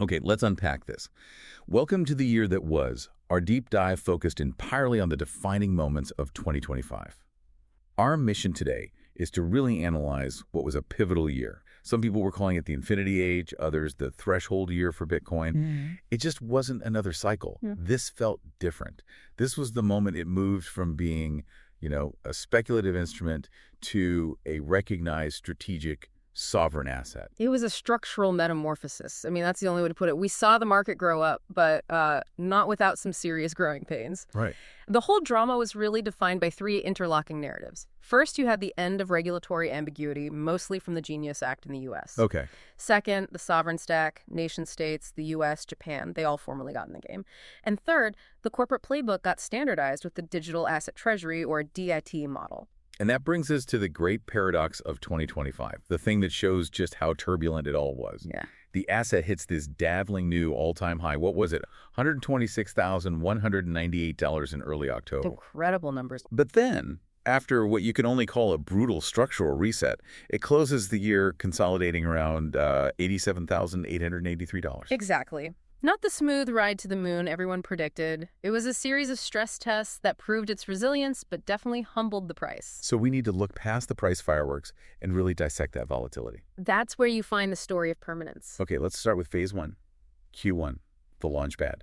Okay, let's unpack this. Welcome to the year that was. Our deep dive focused entirely on the defining moments of 2025. Our mission today is to really analyze what was a pivotal year. Some people were calling it the infinity age, others the threshold year for Bitcoin. It just wasn't another cycle. This felt different. This was the moment it moved from being, a speculative instrument to a recognized strategic sovereign asset. It was a structural metamorphosis. I mean, that's the only way to put it. We saw the market grow up, but not without some serious growing pains. Right. The whole drama was really defined by three interlocking narratives. First, you had the end of regulatory ambiguity, mostly from the Genius Act in the U.S. Okay. Second, the sovereign stack, nation-states, the U.S., Japan, they all formally got in the game. And third, the corporate playbook got standardized with the digital asset treasury, or DIT model. And that brings us to the great paradox of 2025, the thing that shows just how turbulent it all was. Yeah. The asset hits this dazzling new all-time high. What was it? $126,198 in early October. Incredible numbers. But then, after what you can only call a brutal structural reset, it closes the year consolidating around $87,883. Exactly. Not the smooth ride to the moon everyone predicted. It was a series of stress tests that proved its resilience, but definitely humbled the price. So we need to look past the price fireworks and really dissect that volatility. That's where you find the story of permanence. Okay, let's start with phase one, Q1, the launchpad.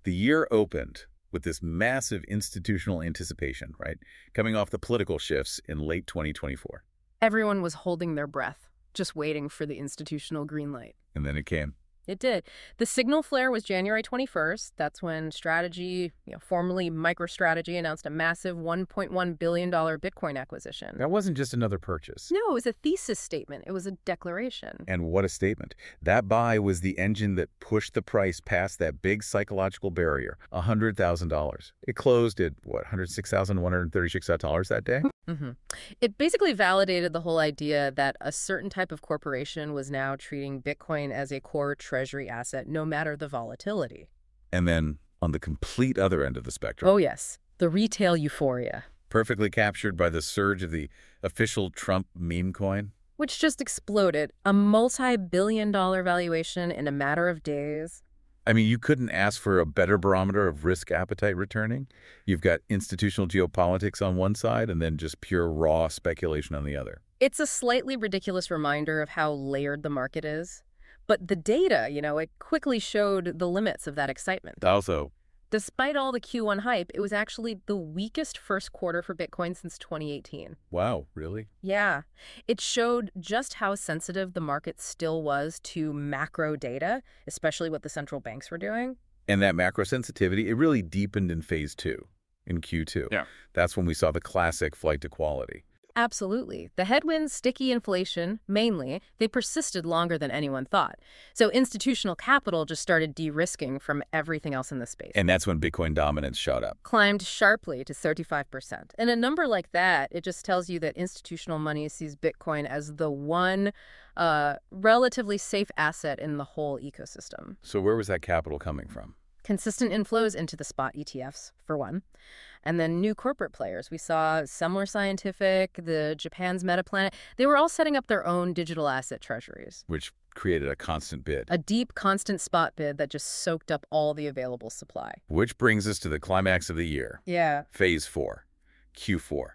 The year opened with this massive institutional anticipation, right? Coming off the political shifts in late 2024. Everyone was holding their breath, just waiting for the institutional green light. And then it came. It did. The signal flare was January 21st. That's when Strategy, formerly MicroStrategy, announced a massive $1.1 billion Bitcoin acquisition. That wasn't just another purchase. No, it was a thesis statement. It was a declaration. And what a statement. That buy was the engine that pushed the price past that big psychological barrier, $100,000. It closed at, $106,136 that day? It basically validated the whole idea that a certain type of corporation was now treating Bitcoin as a core treasury asset, no matter the volatility. And then, on the complete other end of the spectrum. Oh, yes. The retail euphoria. Perfectly captured by the surge of the official Trump meme coin. Which just exploded. A multi-billion-dollar valuation in a matter of days. I mean, you couldn't ask for a better barometer of risk appetite returning. You've got institutional geopolitics on one side and then just pure raw speculation on the other. It's a slightly ridiculous reminder of how layered the market is. But the data, it quickly showed the limits of that excitement. Also, despite all the Q1 hype, it was actually the weakest first quarter for Bitcoin since 2018. Wow, really? Yeah. It showed just how sensitive the market still was to macro data, especially what the central banks were doing. And that macro sensitivity, it really deepened in phase two, in Q2. Yeah. That's when we saw the classic flight to quality. Absolutely. The headwinds, sticky inflation, mainly, they persisted longer than anyone thought. So institutional capital just started de-risking from everything else in the space. And that's when Bitcoin dominance shot up. Climbed sharply to 35%. And a number like that, it just tells you that institutional money sees Bitcoin as the one relatively safe asset in the whole ecosystem. So where was that capital coming from? Consistent inflows into the spot ETFs, for one. And then new corporate players. We saw Semler Scientific, the Japan's Metaplanet. They were all setting up their own digital asset treasuries. Which created a constant bid. A deep, constant spot bid that just soaked up all the available supply. Which brings us to the climax of the year. Yeah. Phase 4, Q4,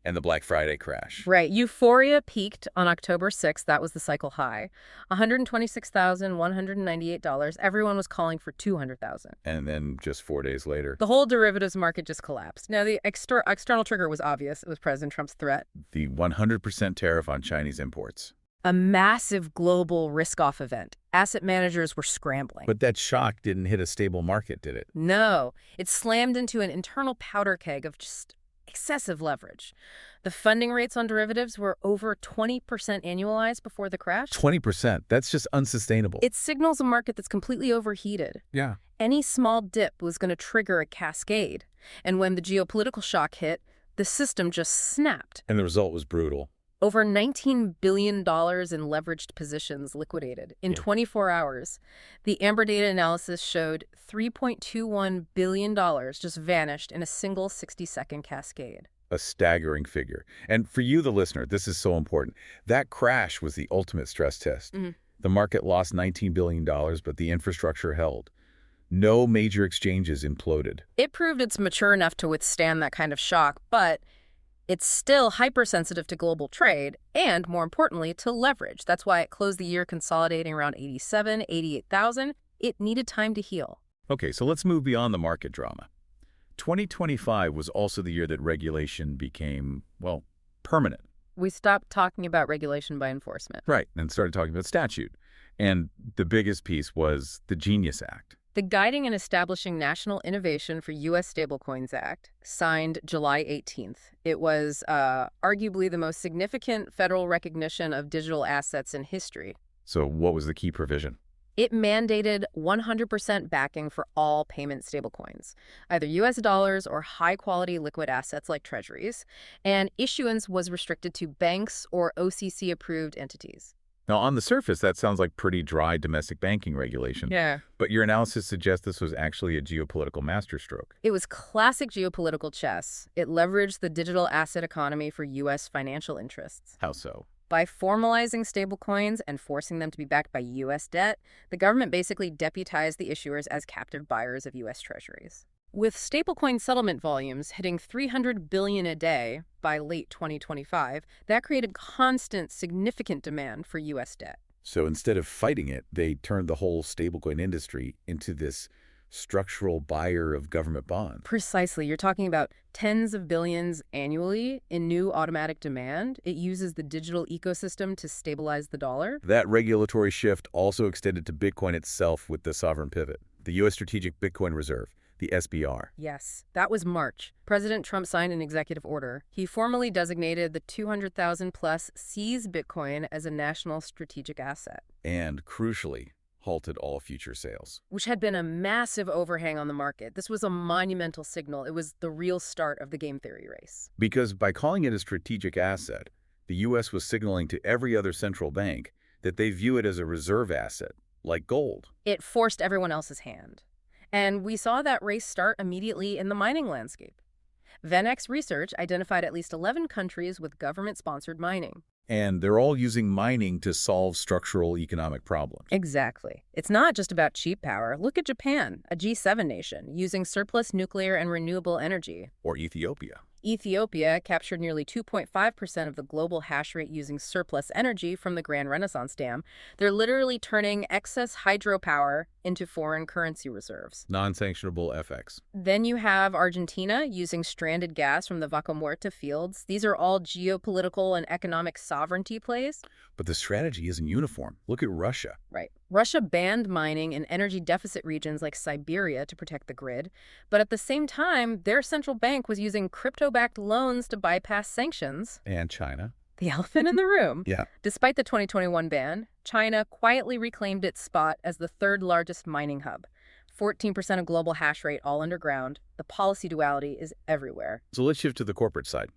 and the Black Friday crash. Right. Euphoria peaked on October 6th. That was the cycle high. $126,198. Everyone was calling for $200,000. And then just 4 days later, the whole derivatives market just collapsed. Now, the external trigger was obvious. It was President Trump's threat. the 100% tariff on Chinese imports. A massive global risk-off event. Asset managers were scrambling. But that shock didn't hit a stable market, did it? No. It slammed into an internal powder keg of just excessive leverage. The funding rates on derivatives were over 20% annualized before the crash. 20%. That's just unsustainable. It signals a market that's completely overheated. Yeah. Any small dip was going to trigger a cascade. And when the geopolitical shock hit, the system just snapped. And the result was brutal. Over $19 billion in leveraged positions liquidated in 24 hours. The Amber data analysis showed $3.21 billion just vanished in a single 60-second cascade. A staggering figure. And for you, the listener, this is so important. That crash was the ultimate stress test. The market lost $19 billion, but the infrastructure held. No major exchanges imploded. It proved it's mature enough to withstand that kind of shock, but it's still hypersensitive to global trade and, more importantly, to leverage. That's why it closed the year consolidating around 88,000. It needed time to heal. Okay, so let's move beyond the market drama. 2025 was also the year that regulation became, well, permanent. We stopped talking about regulation by enforcement. Right, and started talking about statute. And the biggest piece was the Genius Act. The Guiding and Establishing National Innovation for U.S. Stablecoins Act, signed July 18th. It was arguably the most significant federal recognition of digital assets in history. So what was the key provision? It mandated 100% backing for all payment stablecoins, either U.S. dollars or high-quality liquid assets like treasuries, and issuance was restricted to banks or OCC-approved entities. Now, on the surface, that sounds like pretty dry domestic banking regulation. Yeah. But your analysis suggests this was actually a geopolitical masterstroke. It was classic geopolitical chess. It leveraged the digital asset economy for U.S. financial interests. How so? By formalizing stablecoins and forcing them to be backed by U.S. debt, the government basically deputized the issuers as captive buyers of U.S. treasuries. With stablecoin settlement volumes hitting $300 billion a day by late 2025, that created constant, significant demand for U.S. debt. So instead of fighting it, they turned the whole stablecoin industry into this structural buyer of government bonds. Precisely. You're talking about tens of billions annually in new automatic demand. It uses the digital ecosystem to stabilize the dollar. That regulatory shift also extended to Bitcoin itself with the sovereign pivot, the U.S. Strategic Bitcoin Reserve, the SBR. Yes, that was March. President Trump signed an executive order. He formally designated the 200,000-plus seized Bitcoin as a national strategic asset. And crucially, halted all future sales. Which had been a massive overhang on the market. This was a monumental signal. It was the real start of the game theory race. Because by calling it a strategic asset, the U.S. was signaling to every other central bank that they view it as a reserve asset, like gold. It forced everyone else's hand. And we saw that race start immediately in the mining landscape. VenX Research identified at least 11 countries with government-sponsored mining. And they're all using mining to solve structural economic problems. Exactly. It's not just about cheap power. Look at Japan, a G7 nation, using surplus nuclear and renewable energy. Or Ethiopia. Ethiopia captured nearly 2.5% of the global hash rate using surplus energy from the Grand Renaissance Dam. They're literally turning excess hydropower into foreign currency reserves. Non-sanctionable FX. Then you have Argentina using stranded gas from the Vaca Muerta fields. These are all geopolitical and economic sovereignty plays. But the strategy isn't uniform. Look at Russia. Right. Russia banned mining in energy deficit regions like Siberia to protect the grid. But at the same time, their central bank was using crypto-backed loans to bypass sanctions. And China. The elephant in the room. Yeah. Despite the 2021 ban, China quietly reclaimed its spot as the third largest mining hub. 14% of global hash rate all underground. The policy duality is everywhere. So let's shift to the corporate side.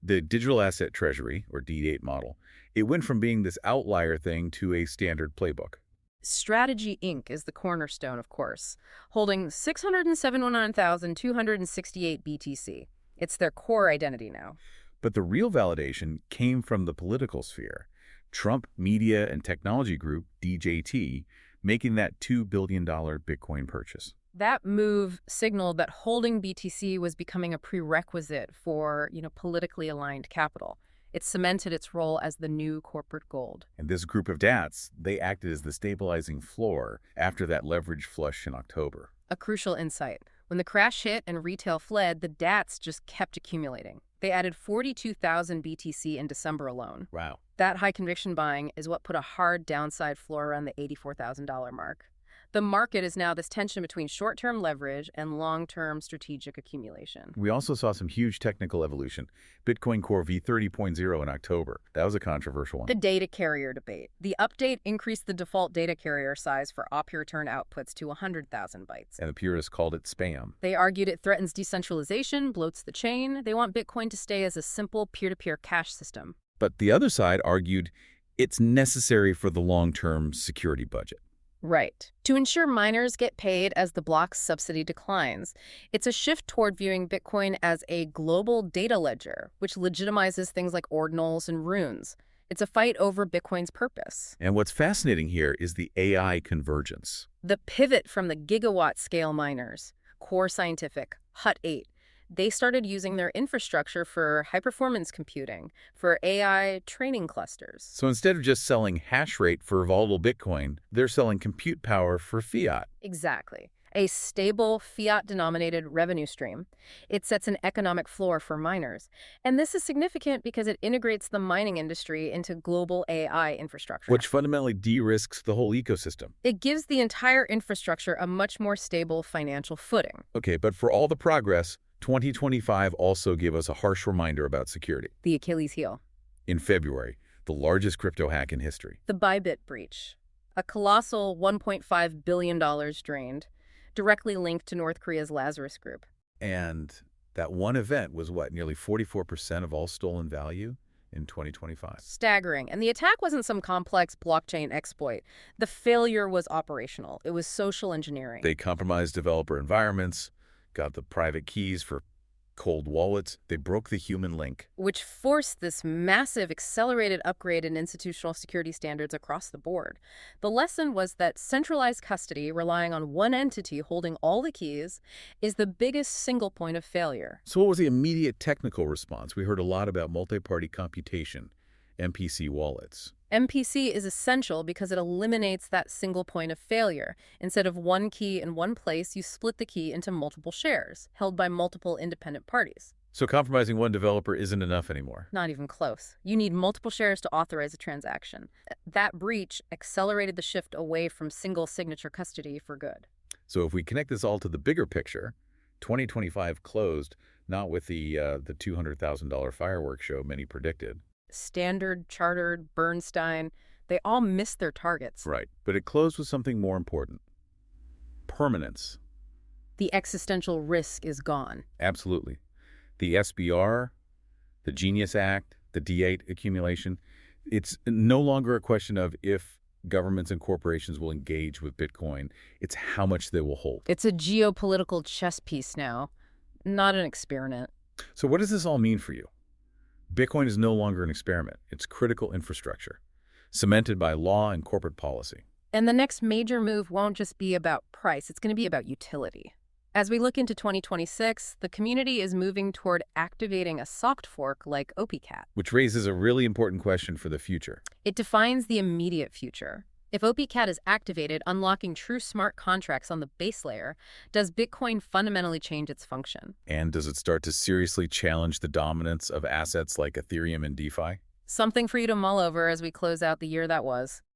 The digital asset treasury, or D8 model, it went from being this outlier thing to a standard playbook. Strategy Inc. is the cornerstone, of course, holding 679,268 BTC. It's their core identity now. But the real validation came from the political sphere. Trump Media and Technology Group, DJT, making that $2 billion Bitcoin purchase. That move signaled that holding BTC was becoming a prerequisite for, politically aligned capital. It cemented its role as the new corporate gold. And this group of DATs, they acted as the stabilizing floor after that leverage flush in October. A crucial insight. When the crash hit and retail fled, the DATs just kept accumulating. They added 42,000 BTC in December alone. Wow. That high conviction buying is what put a hard downside floor around the $84,000 mark. The market is now this tension between short-term leverage and long-term strategic accumulation. We also saw some huge technical evolution. Bitcoin Core v30.0 in October. That was a controversial one. The data carrier debate. The update increased the default data carrier size for op return outputs to 100,000 bytes. And the purists called it spam. They argued it threatens decentralization, bloats the chain. They want Bitcoin to stay as a simple peer-to-peer cash system. But the other side argued it's necessary for the long-term security budget. Right. To ensure miners get paid as the block's subsidy declines. It's a shift toward viewing Bitcoin as a global data ledger, which legitimizes things like ordinals and runes. It's a fight over Bitcoin's purpose. And what's fascinating here is the AI convergence. The pivot from the gigawatt-scale miners, Core Scientific, Hut 8, they started using their infrastructure for high-performance computing, for AI training clusters. So instead of just selling hash rate for volatile Bitcoin, they're selling compute power for fiat. Exactly. A stable, fiat-denominated revenue stream. It sets an economic floor for miners. And this is significant because it integrates the mining industry into global AI infrastructure. Which fundamentally de-risks the whole ecosystem. It gives the entire infrastructure a much more stable financial footing. Okay, but for all the progress, 2025 also gave us a harsh reminder about security. The Achilles heel. In February, the largest crypto hack in history. The Bybit breach. A colossal $1.5 billion drained, directly linked to North Korea's Lazarus Group. And that one event was what, nearly 44% of all stolen value in 2025? Staggering. And the attack wasn't some complex blockchain exploit. The failure was operational. It was social engineering. They compromised developer environments, got the private keys for cold wallets. They broke the human link. Which forced this massive accelerated upgrade in institutional security standards across the board. The lesson was that centralized custody, relying on one entity holding all the keys, is the biggest single point of failure. So what was the immediate technical response? We heard a lot about multi-party computation, MPC wallets. MPC is essential because it eliminates that single point of failure. Instead of one key in one place, you split the key into multiple shares, held by multiple independent parties. So compromising one developer isn't enough anymore. Not even close. You need multiple shares to authorize a transaction. That breach accelerated the shift away from single signature custody for good. So if we connect this all to the bigger picture, 2025 closed not with the $200,000 fireworks show many predicted. Standard, Chartered, Bernstein, they all missed their targets. Right, but it closed with something more important. Permanence. The existential risk is gone. Absolutely. The SBR, the Genius Act, the D8 accumulation, it's no longer a question of if governments and corporations will engage with Bitcoin, it's how much they will hold. It's a geopolitical chess piece now, not an experiment. So what does this all mean for you? Bitcoin is no longer an experiment. It's critical infrastructure, cemented by law and corporate policy. And the next major move won't just be about price. It's going to be about utility. As we look into 2026, the community is moving toward activating a soft fork like OPCAT. Which raises a really important question for the future. It defines the immediate future. If OPCAT is activated, unlocking true smart contracts on the base layer, does Bitcoin fundamentally change its function? And does it start to seriously challenge the dominance of assets like Ethereum and DeFi? Something for you to mull over as we close out the year that was.